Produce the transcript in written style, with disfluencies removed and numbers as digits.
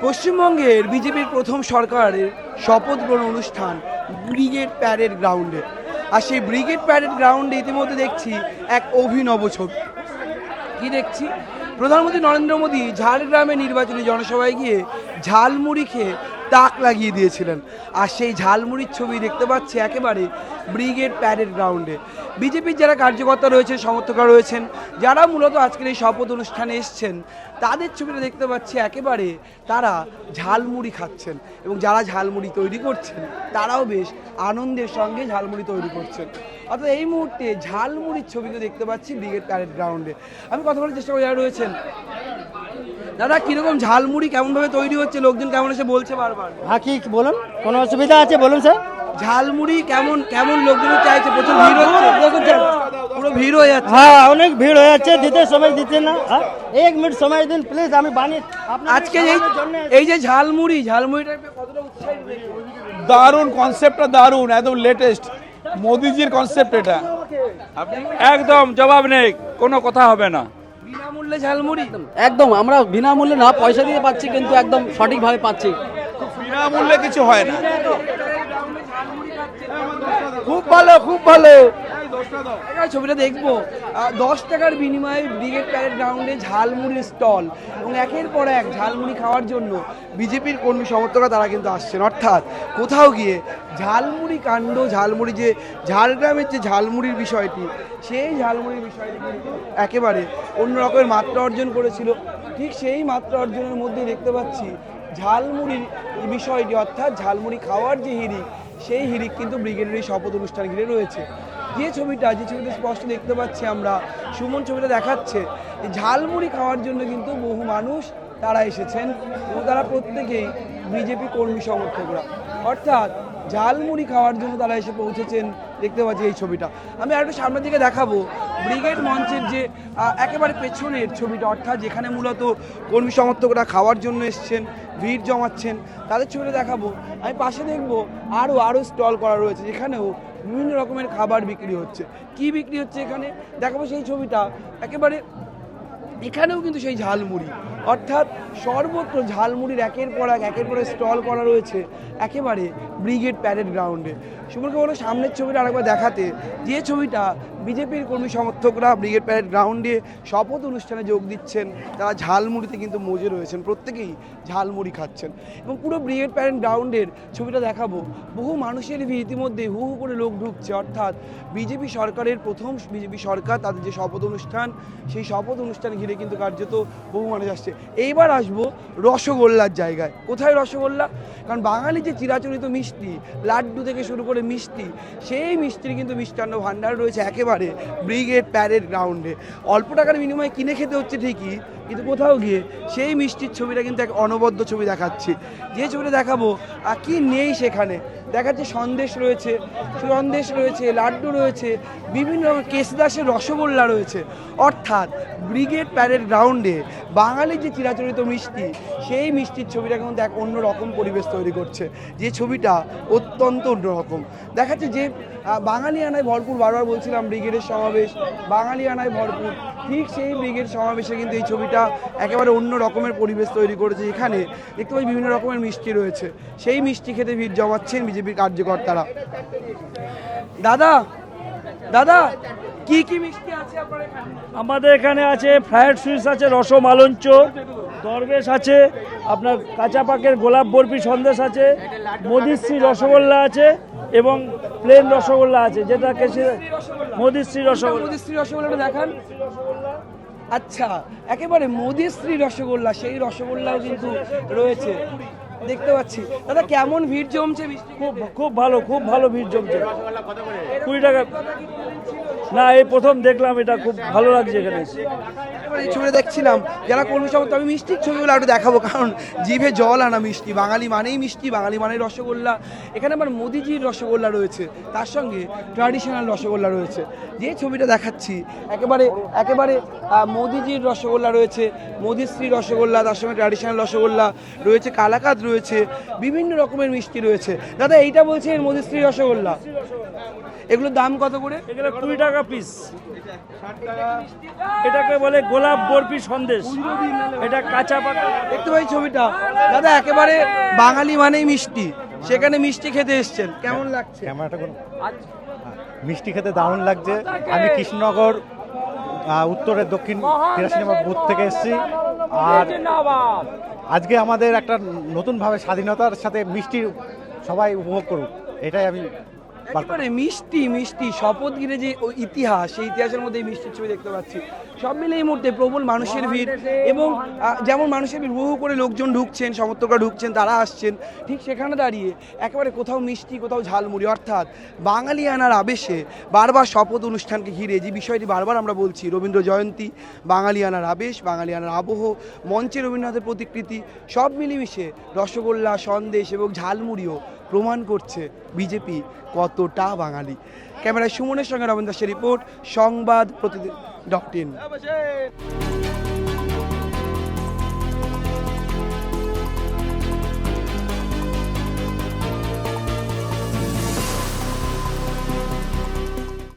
পশ্চিমবঙ্গের বিজেপির প্রথম সরকারের শপথ গ্রহণ অনুষ্ঠান ব্রিগেড প্যারেড গ্রাউন্ডে। আর সেই ব্রিগেড প্যারেড গ্রাউন্ডে ইতিমধ্যে দেখছি এক অভিনব ছবি। কি দেখছি? প্রধানমন্ত্রী নরেন্দ্র মোদী ঝাড়গ্রামে নির্বাচনী জনসভায় গিয়ে ঝালমুড়ি খেয়ে তাক লাগিয়ে দিয়েছিলেন। আর সেই ঝালমুড়ির ছবি দেখতে পাচ্ছি একেবারে ব্রিগেড প্যারেড গ্রাউন্ডে। বিজেপির যারা কার্যকর্তা রয়েছেন, সমর্থকরা রয়েছেন, যারা মূলত আজকের এই শপথ অনুষ্ঠানে এসছেন, তাদের ছবিটা দেখতে পাচ্ছি একেবারে তারা ঝালমুড়ি খাচ্ছেন। এবং যারা ঝালমুড়ি তৈরি করছেন তারাও বেশ আনন্দের সঙ্গে ঝালমুড়ি তৈরি করছেন। অর্থাৎ এই মুহূর্তে ঝালমুড়ির ছবিকে দেখতে পাচ্ছি ব্রিগেড প্যারেড গ্রাউন্ডে। আমি কথা বলার চেষ্টা করি, যারা রয়েছেন, দাদা কিরকম ঝালমুড়ি কেমনভাবে তৈরি হচ্ছে, লোকজন কেমন এসে বলছে বারবার? হ্যাঁ, কি বলুন, কোনো অসুবিধা আছে বলুন স্যার। ঝালমুড়ি কেমন কেমন লোকজন চাইছে? প্রচুর ভিড় হচ্ছে, পুরো ভিড় হয়ে যাচ্ছে। হ্যাঁ, অনেক ভিড় হয়ে যাচ্ছে, দিতে সময় দিতে না। এক মিনিট সময় দিন প্লিজ, আমি বানিয়ে আজকে এই যে ঝালমুড়িটা কতটা উৎসাহিত দেখে? দারুণ কনসেপ্টটা, দারুণ, একদম লেটেস্ট মোদিজির কনসেপ্ট এটা। একদম জবাব নেই, কোনো কথা হবে না। বিনামূল্যে ঝালমুড়ি একদম আমরা বিনামূল্যে না, পয়সা দিয়ে পাচ্ছি, কিন্তু একদম সঠিকভাবে পাচ্ছি। বিনামূল্যে কিছু হয় না। খুব ভালো, খুব ভালো। ছবিটা দেখবো। 10 টাকার বিনিময়ে ব্রিগেড প্যারেড গ্রাউন্ডে ঝালমুড়ির স্টল, এবং একের পর এক ঝালমুড়ি খাওয়ার জন্য বিজেপির কর্মী সমর্থকরা তারা কিন্তু আসছেন। অর্থাৎ কোথাও গিয়ে ঝালমুড়ি কাণ্ড, ঝালমুড়ি যে ঝাড়গ্রামের যে ঝালমুড়ির বিষয়টি, সেই ঝালমুড়ির বিষয়টি কিন্তু একেবারে অন্য রকমের মাত্রা অর্জন করেছিল। ঠিক সেই মাত্রা অর্জনের মধ্যে দেখতে পাচ্ছি ঝালমুড়ির বিষয়টি, অর্থাৎ ঝালমুড়ি খাওয়ার যে হিড়িক, সেই হিড়িক কিন্তু ব্রিগেডের এই শপথ অনুষ্ঠান ঘিরে রয়েছে। যে ছবিতে স্পষ্ট দেখতে পাচ্ছি আমরা, সুমন ছবিটা দেখাচ্ছে যে ঝালমুড়ি খাওয়ার জন্য কিন্তু বহু মানুষ তারা এসেছেন, এবং তারা প্রত্যেকেই বিজেপি কর্মী সমর্থকরা। অর্থাৎ ঝালমুড়ি খাওয়ার জন্য তারা এসে পৌঁছেছেন, দেখতে পাচ্ছি এই ছবিটা। আমি আরেকটু সামনের দিকে দেখাবো ব্রিগেড মঞ্চের যে একেবারে পেছনের ছবিটা, অর্থাৎ যেখানে মূলত কর্মী সমর্থকরা খাওয়ার জন্য এসছেন, ভিড় জমাচ্ছেন, তাদের ছবিটা দেখাবো। আমি পাশে দেখবো আরও স্টল করা রয়েছে, যেখানেও বিভিন্ন রকমের খাবার বিক্রি হচ্ছে। কি বিক্রি হচ্ছে এখানে দেখাবো সেই ছবিটা। একেবারে এখানেও কিন্তু সেই ঝালমুড়ি, অর্থাৎ সর্বত্র ঝালমুড়ির একের পর এক স্টল করা রয়েছে একেবারে ব্রিগেড প্যারেড গ্রাউন্ডে। সুমনকে বলো সামনের ছবিটা আরেকবার দেখাতে, যে ছবিটা বিজেপির কর্মী সমর্থকরা ব্রিগেড প্যারেড গ্রাউন্ডে শপথ অনুষ্ঠানে যোগ দিচ্ছেন, তারা ঝালমুড়িতে কিন্তু মজে রয়েছেন, প্রত্যেকেই ঝালমুড়ি খাচ্ছেন। এবং পুরো ব্রিগেড প্যারেড গ্রাউন্ডের ছবিটা দেখাবো। বহু মানুষের ভিড়, ইতিমধ্যে হু হু করে লোক ঢুকছে। অর্থাৎ বিজেপি সরকারের প্রথম বিজেপি সরকার, তাদের যে শপথ অনুষ্ঠান, সেই শপথ অনুষ্ঠান ঘিরে কিন্তু কার্যত বহু মানুষ আসছে। এইবার আসবো রসগোল্লার জায়গায়। কোথায় রসগোল্লা? কারণ বাঙালি যে চিরাচরিত মিষ্টি, লাড্ডু থেকে শুরু করে মিষ্টি, সেই মিষ্টির কিন্তু মিষ্টান্ন ভাণ্ডার রয়েছে একেবারে ব্রিগেড প্যারেড গ্রাউন্ডে। অল্প টাকার বিনিময়ে কিনে খেতে হচ্ছে ঠিকই, কিন্তু কোথাও গিয়ে সেই মিষ্টির ছবিটা কিন্তু এক অনবদ্য ছবি দেখাচ্ছি। যে ছবিটা দেখাবো কি নেই সেখানে দেখাচ্ছে, সন্দেশ রয়েছে, লাড্ডু রয়েছে, বিভিন্ন রকমের কেশদাসের রসগোল্লা রয়েছে। অর্থাৎ ব্রিগেড প্যারেড গ্রাউন্ডে বাঙালির যে চিরাচরিত মিষ্টি, সেই মিষ্টির ছবিটা কিন্তু এক অন্যরকম পরিবেশ তৈরি করছে, যে ছবিটা অত্যন্ত অন্যরকম দেখাচ্ছে। যে বাঙালি আনায় ভরপুর, বারবার বলছিলাম ব্রিগেডের সমাবেশ বাঙালি আনায় ভরপুর, ঠিক সেই ব্রিগেড সমাবেশে কিন্তু এই ছবিটা একেবারে অন্য রকমের পরিবেশ তৈরি করেছে। এখানে দেখতে পাচ্ছি বিভিন্ন রকমের মিষ্টি রয়েছে, সেই মিষ্টি খেতে ভিড় জমাচ্ছেন বিজেপির কার্যকর্তারা। দাদা কি কি মিষ্টি আছে আপনার এখানে? আমাদের এখানে আছে ফ্রায়েড সুইটস আছে, রসমালঞ্চ, দরবেশ আছে, আপনার কাঁচা পাকের গোলাপ বরফি সন্দেশ আছে, মোদিশ্রী রসগোল্লা আছে, এবং প্লেন রসগোল্লা আছে, যেটা মোদিশ্রী রসগোল্লাটা দেখান। আচ্ছা, একেবারে মোদিশ্রী রসগোল্লা, সেই রসগোল্লাও কিন্তু রয়েছে দেখতে পাচ্ছি। দাদা কেমন ভিড় জমছে? খুব ভালো ভিড় জমছে। 20 টাকা না, এই প্রথম দেখলাম, এটা খুব ভালো লাগছে এখানে। এই ছবিটা দেখছিলাম যারা কর্মী সমর্থক, আমি মিষ্টির ছবিগুলো একটু দেখাবো, কারণ জিভে জল আনা মিষ্টি, বাঙালি মানেই মিষ্টি, বাঙালি মানেই রসগোল্লা। এখানে আমার মোদিজির রসগোল্লা রয়েছে, তার সঙ্গে ট্র্যাডিশনাল রসগোল্লা রয়েছে। যে ছবিটা দেখাচ্ছি একেবারে মোদিজির রসগোল্লা রয়েছে, মোদিশ্রী রসগোল্লা, তার সঙ্গে ট্র্যাডিশনাল রসগোল্লা রয়েছে, কালাকাঁদ রয়েছে, বিভিন্ন রকমের মিষ্টি রয়েছে। দাদা এইটা বলছেন মোদিশ্রী রসগোল্লা, এগুলোর দাম কত করে? এগুলো 20 টাকা পিস। এটাকে বলে গোলাপ গোলাপ বরফি সন্দেশ, এটা কাঁচা পাকা। দেখতে পাই ছবিটা দাদা, একেবারে বাঙালি মানেই মিষ্টি, সেখানে মিষ্টি খেতে এসছেন, কেমন লাগছে? ক্যামেরাটা কোনো মিষ্টি খেতে দারুণ লাগছে। আমি কৃষ্ণনগর উত্তরের দক্ষিণ 83 নম্বর বুথ থেকে এসেছি। আর আজকে আমাদের একটা নতুনভাবে স্বাধীনতার সাথে মিষ্টি সবাই উপভোগ করুক, এটাই আমি একেবারে মিষ্টি মিষ্টি শপথ ঘিরে যে ওই ইতিহাস, সেই ইতিহাসের মধ্যে এই মিষ্টির ছবি দেখতে পাচ্ছি। সব মিলে এই মুহূর্তে প্রবল মানুষের ভিড়, এবং যেমন মানুষের ভিড় বহু করে লোকজন ঢুকছেন, সমর্থকরা ঢুকছেন, তারা আসছেন, ঠিক সেখানে দাঁড়িয়ে একেবারে কোথাও মিষ্টি কোথাও ঝালমুড়ি, অর্থাৎ বাঙালি আনার আবেশে বারবার শপথ অনুষ্ঠানকে ঘিরে যে বিষয়টি বারবার আমরা বলছি, রবীন্দ্র জয়ন্তী, বাঙালি আনার আবেশ, বাঙালি আনার আবহ, মঞ্চে রবীন্দ্রনাথের প্রতিকৃতি, সব মিলেমিশে রসগোল্লা, সন্দেশ এবং ঝালমুড়িও প্রমাণ করছে বিজেপি কতটা বাঙালি। ক্যামেরায় সুমনের সঙ্গে রবীন্দ্র দাসের রিপোর্ট, সংবাদ প্রতিদিন .in।